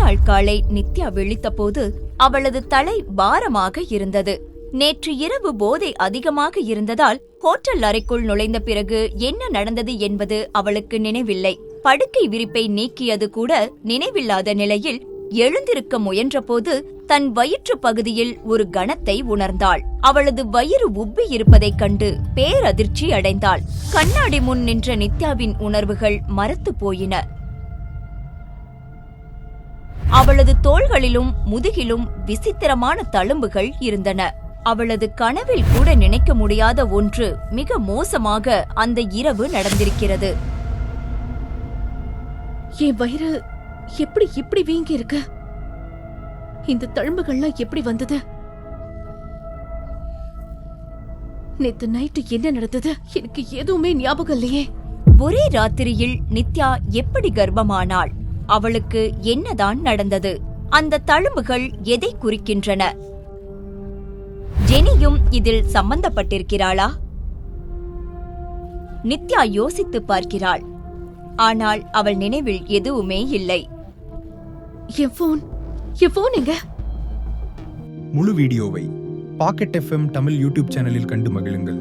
மறுநாள் காலை நித்யா விழித்தபோது அவளது தலை பாரமாக இருந்தது. நேற்று இரவு போதை அதிகமாக இருந்ததால் ஹோட்டல் அறைக்குள் நுழைந்த பிறகு என்ன நடந்தது என்பது அவளுக்கு நினைவில்லை. படுக்கை விரிப்பை நீக்கியது கூட நினைவில்லாத நிலையில் எழுந்திருக்க முயன்றபோது தன் வயிற்று பகுதியில் ஒரு கணத்தை உணர்ந்தாள். அவளது வயிறு உப்பி இருப்பதைக் கண்டு பேரதிர்ச்சி அடைந்தாள். கண்ணாடி முன் நின்ற நித்யாவின் உணர்வுகள் மரத்து போயின. அவளது தோள்களிலும் முதுகிலும் விசித்திரமான தழும்புகள் இருந்தன. அவளது கனவில் கூட நினைக்க முடியாத ஒன்று மிக மோசமாக அந்த இரவு நடந்திருக்கிறது. என் வயிறு எப்படி இப்படி வீங்கி இருக்கு? இந்த தழும்புகள்லாம் எப்படி வந்தது? நேத்து நைட்டு என்ன நடந்தது? எனக்கு எதுவுமே ஞாபகம் இல்லையே. ஒரே ராத்திரியில் நித்யா எப்படி கர்ப்பமானாள்? அவளுக்கு என்னதான் நடந்தது? அந்த தழும்புகள் எதை குறிக்கின்றன? ஜெனியும் இதில் சம்பந்தப்பட்டிருக்கிறாளா? நித்யா யோசித்து பார்க்கிறாள். ஆனால் அவள் நினைவில் எதுவுமே இல்லை. என் போன் எங்க? முழு வீடியோவை பாக்கெட் FM தமிழ் யூடியூப் சேனலில் கண்டு மகிழுங்கள்.